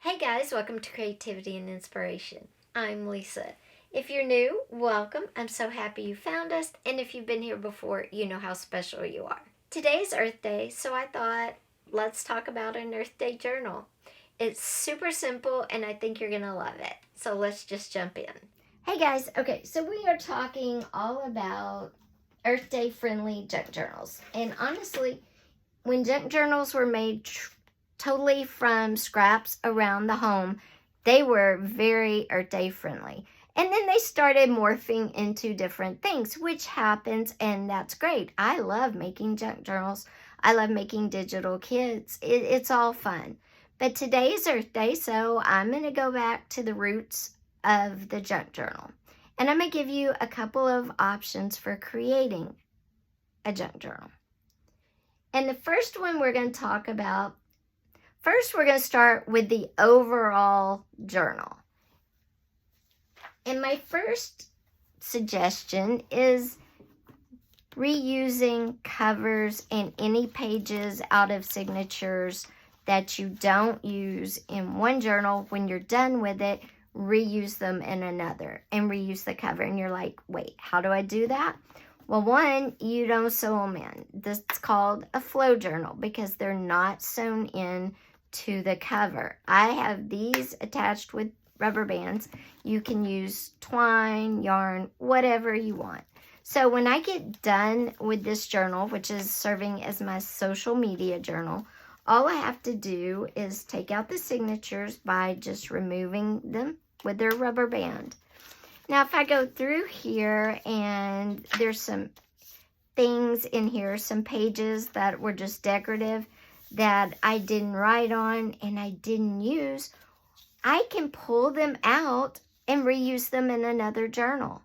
Hey guys, welcome to Creativity and Inspiration. I'm Lisa. If you're new, welcome. I'm so happy you found us, and if you've been here before, you know how special you are. Today's Earth Day, so I thought let's talk about an Earth Day journal. It's super simple, and I think you're gonna love it. So let's just jump in. Hey guys, okay, so we are talking all about Earth Day friendly junk journals. And honestly, when junk journals were made totally from scraps around the home, they were very Earth Day friendly. And then they started morphing into different things, which happens, and that's great. I love making junk journals. I love making digital kits. It's all fun. But today is Earth Day, so I'm going to go back to the roots of the junk journal. And I'm going to give you a couple of options for creating a junk journal. And the first one we're going to talk about, first we're going to start with the overall journal. And my first suggestion is reusing covers and any pages out of signatures that you don't use in one journal. When you're done with it, reuse them in another and reuse the cover. And you're like, wait, how do I do that? Well, one, you don't sew them in. This is called a flow journal because they're not sewn in to the cover. I have these attached with rubber bands. You can use twine, yarn, whatever you want. So when I get done with this journal, which is serving as my social media journal, all I have to do is take out the signatures by just removing them with their rubber band. Now, if I go through here and there's some things in here, some pages that were just decorative that I didn't write on and I didn't use, I can pull them out and reuse them in another journal.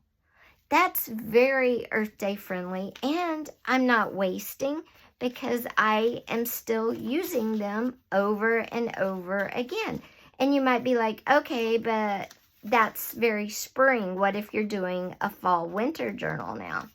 That's very Earth Day friendly, and I'm not wasting because I am still using them over and over again. And you might be like, okay, but that's very spring. What if you're doing a fall winter journal now?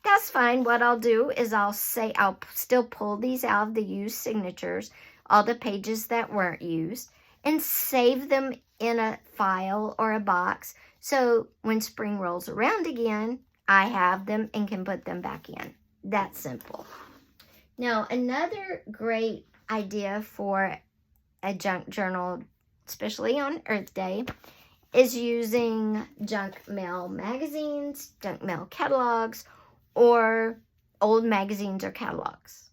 That's fine. What I'll do is I'll still pull these out of the used signatures, all the pages that weren't used, and save them in a file or a box. So when spring rolls around again, I have them and can put them back in. That's simple. Now, another great idea for a junk journal, especially on Earth Day, is using junk mail magazines, junk mail catalogs, or old magazines or catalogs.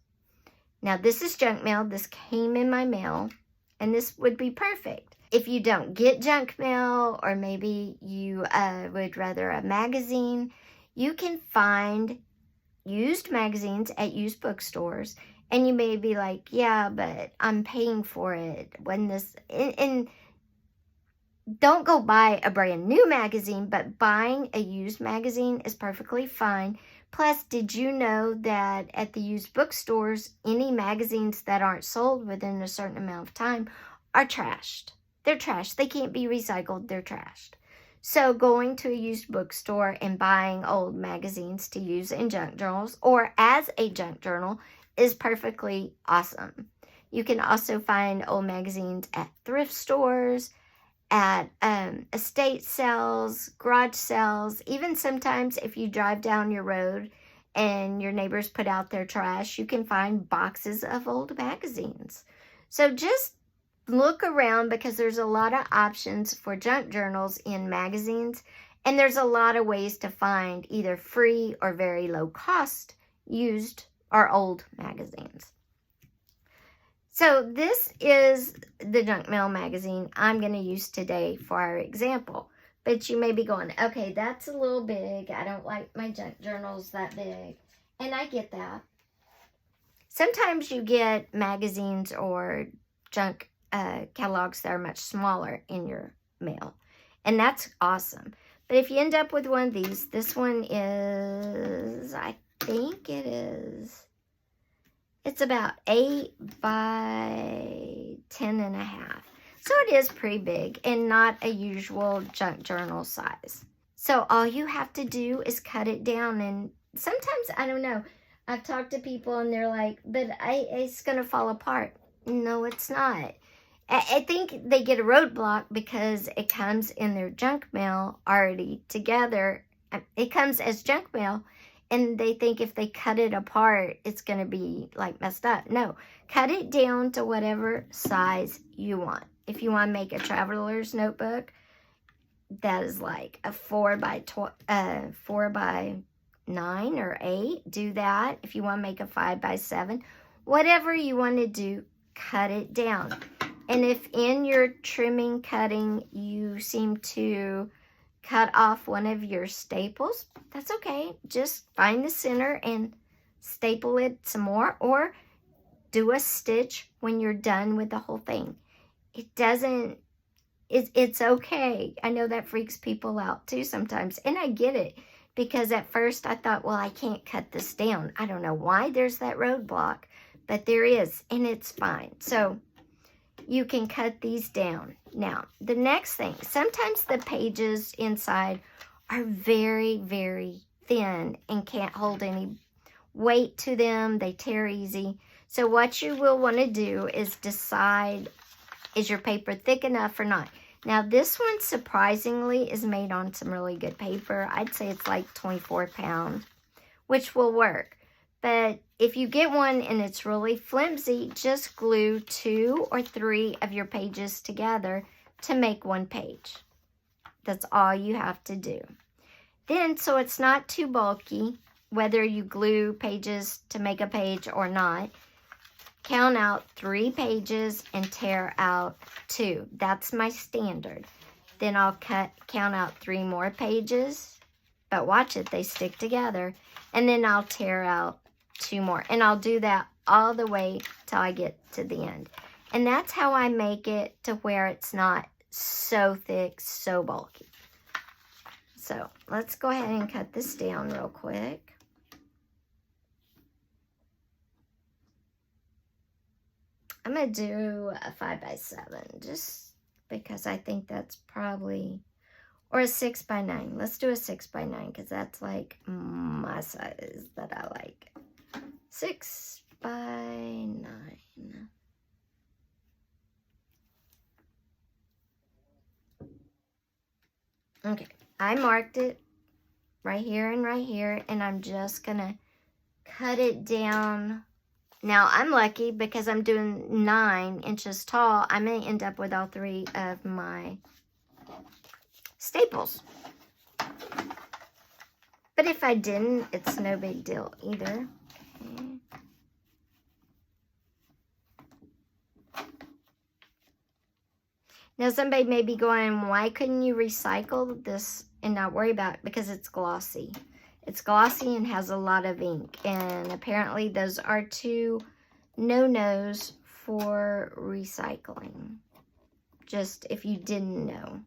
Now, this is junk mail. This came in my mail, and this would be perfect. If you don't get junk mail, or maybe you would rather a magazine, you can find used magazines at used bookstores, and you may be like, yeah, but I'm paying for it. When this, and don't go buy a brand new magazine, but buying a used magazine is perfectly fine. Plus, did you know that at the used bookstores, any magazines that aren't sold within a certain amount of time are trashed? They're trashed. They can't be recycled. They're trashed. So going to a used bookstore and buying old magazines to use in junk journals or as a junk journal is perfectly awesome. You can also find old magazines at thrift stores, at estate sales, garage sales. Even sometimes if you drive down your road and your neighbors put out their trash, you can find boxes of old magazines. So just look around because there's a lot of options for junk journals in magazines, and there's a lot of ways to find either free or very low cost used or old magazines. So this is the junk mail magazine I'm going to use today for our example. But you may be going, okay, that's a little big. I don't like my junk journals that big. And I get that. Sometimes you get magazines or junk catalogs that are much smaller in your mail. And that's awesome. But if you end up with one of these, this one is, I think it's about 8 by 10.5. So it is pretty big and not a usual junk journal size. So all you have to do is cut it down. And sometimes, I don't know, I've talked to people and they're like, but it's going to fall apart. No, it's not. I think they get a roadblock because it comes in their junk mail already together. It comes as junk mail, and they think if they cut it apart, it's going to be like messed up. No, cut it down to whatever size you want. If you want to make a traveler's notebook, that is like a 4 by 9 or 8, do that. If you want to make a 5 by 7, whatever you want to do, cut it down. And if in your trimming cutting you seem to cut off one of your staples, that's okay. Just find the center and staple it some more, or do a stitch when you're done with the whole thing. It's okay. I know that freaks people out too sometimes, and I get it, because at first I thought, well, I can't cut this down. I don't know why there's that roadblock, but there is, and it's fine. So you can cut these down. Now, the next thing, sometimes the pages inside are very, very thin and can't hold any weight to them. They tear easy. So what you will want to do is decide, is your paper thick enough or not? Now, this one surprisingly is made on some really good paper. I'd say it's like 24 pound, which will work. But if you get one and it's really flimsy, just glue 2 or 3 of your pages together to make one page. That's all you have to do. Then, so it's not too bulky, whether you glue pages to make a page or not, count out 3 pages and tear out 2. That's my standard. Then I'll count out 3 more pages, but watch it, they stick together. And then I'll tear out 2 more. And I'll do that all the way till I get to the end. And that's how I make it to where it's not so thick, so bulky. So let's go ahead and cut this down real quick. I'm going to do a 5 by 7 just because I think that's probably, or a 6 by 9. Let's do a 6 by 9 because that's like my size that I like. 6 by 9. Okay, I marked it right here, and I'm just going to cut it down. Now, I'm lucky because I'm doing 9 inches tall. I may end up with all 3 of my staples. But if I didn't, it's no big deal either. Okay. Now, somebody may be going, why couldn't you recycle this and not worry about it? Because it's glossy. It's glossy and has a lot of ink. And apparently those are 2 no-nos for recycling. Just if you didn't know.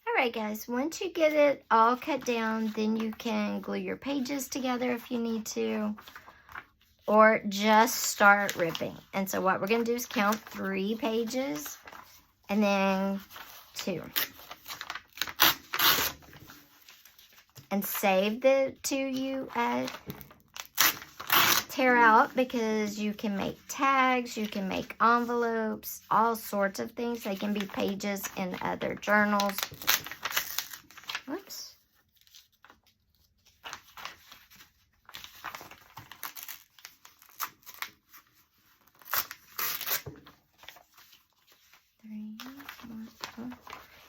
Alright guys, once you get it all cut down, then you can glue your pages together if you need to. Or just start ripping. And so what we're going to do is count 3 pages. And then 2. And save the 2 you tear out, because you can make tags, you can make envelopes, all sorts of things. They can be pages in other journals. Whoops.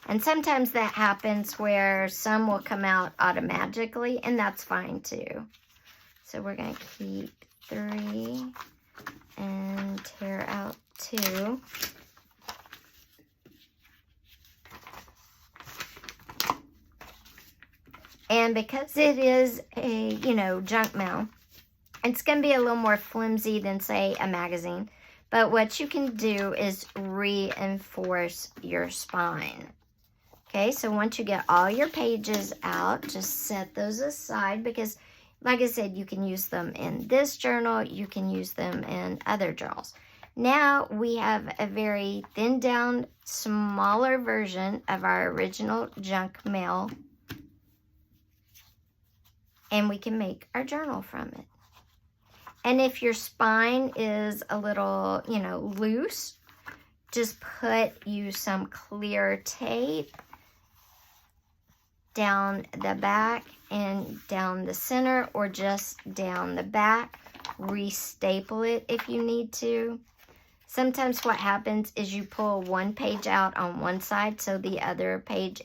And sometimes that happens where some will come out automatically, and that's fine too. So we're going to keep 3 and tear out 2. And because it is a, junk mail, it's going to be a little more flimsy than, say, a magazine. But what you can do is reinforce your spine. Okay, so once you get all your pages out, just set those aside because, like I said, you can use them in this journal. You can use them in other journals. Now we have a very thinned down, smaller version of our original junk mail. And we can make our journal from it. And if your spine is a little, loose, just use some clear tape down the back and down the center, or just down the back. Restaple it if you need to. Sometimes what happens is you pull one page out on one side so the other page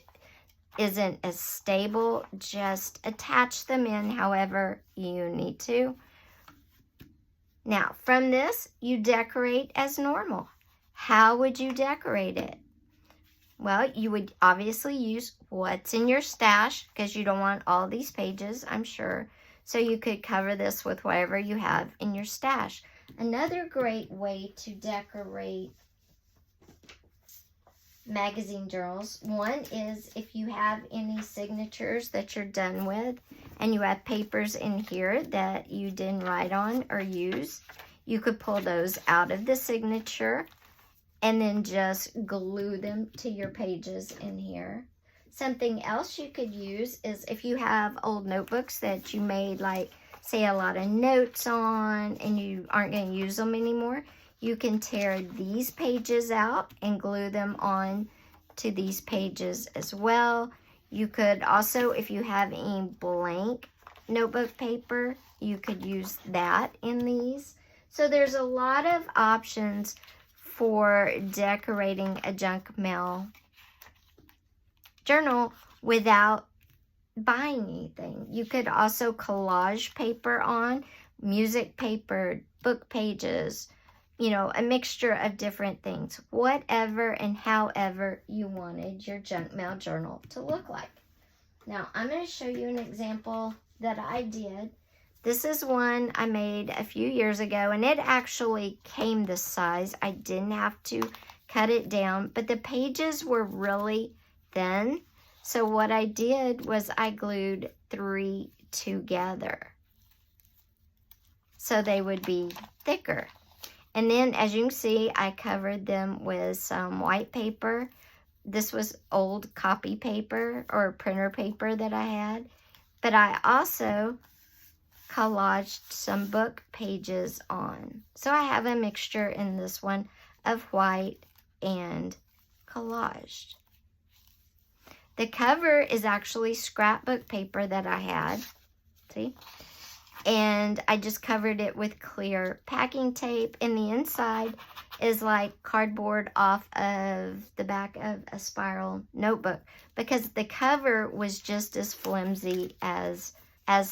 isn't as stable. Just attach them in however you need to. Now, from this, you decorate as normal. How would you decorate it? Well, you would obviously use what's in your stash, because you don't want all these pages, I'm sure. So you could cover this with whatever you have in your stash. Another great way to decorate magazine journals, one is if you have any signatures that you're done with and you have papers in here that you didn't write on or use, you could pull those out of the signature and then just glue them to your pages in here. Something else you could use is if you have old notebooks that you made, like, say, a lot of notes on and you aren't going to use them anymore, you can tear these pages out and glue them on to these pages as well. You could also, if you have any blank notebook paper, you could use that in these. So there's a lot of options for decorating a junk mail journal without buying anything. You could also collage paper on, music paper, book pages, a mixture of different things, whatever and however you wanted your junk mail journal to look like. Now, I'm going to show you an example that I did. This is one I made a few years ago, and it actually came this size. I didn't have to cut it down, but the pages were really thin. So what I did was I glued 3 together so they would be thicker. And then, as you can see, I covered them with some white paper. This was old copy paper or printer paper that I had. But I also collaged some book pages on. So I have a mixture in this one of white and collaged. The cover is actually scrapbook paper that I had. See? And I just covered it with clear packing tape. And the inside is like cardboard off of the back of a spiral notebook, because the cover was just as flimsy as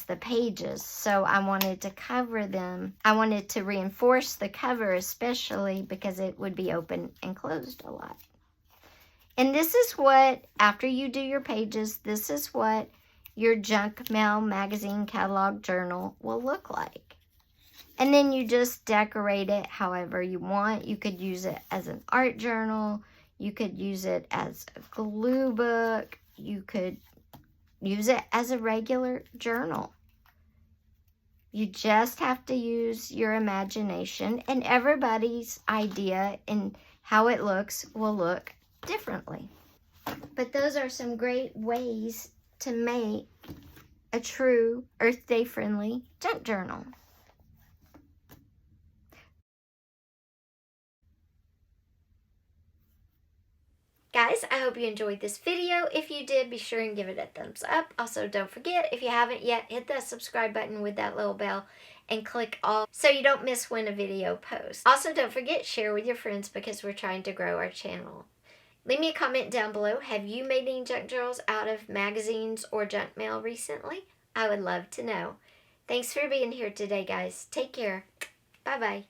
the pages. So I wanted to cover them. I wanted to reinforce the cover, especially because it would be open and closed a lot. And this is what, after you do your pages, this is what your junk mail magazine catalog journal will look like. And then you just decorate it however you want. You could use it as an art journal. You could use it as a glue book. You could use it as a regular journal. You just have to use your imagination, and everybody's idea and how it looks will look differently. But those are some great ways to make a true Earth Day friendly junk journal. Guys, I hope you enjoyed this video. If you did, be sure and give it a thumbs up. Also, don't forget, if you haven't yet, hit that subscribe button with that little bell and click all so you don't miss when a video posts. Also, don't forget, share with your friends, because we're trying to grow our channel. Leave me a comment down below. Have you made any junk journals out of magazines or junk mail recently? I would love to know. Thanks for being here today, guys. Take care. Bye-bye.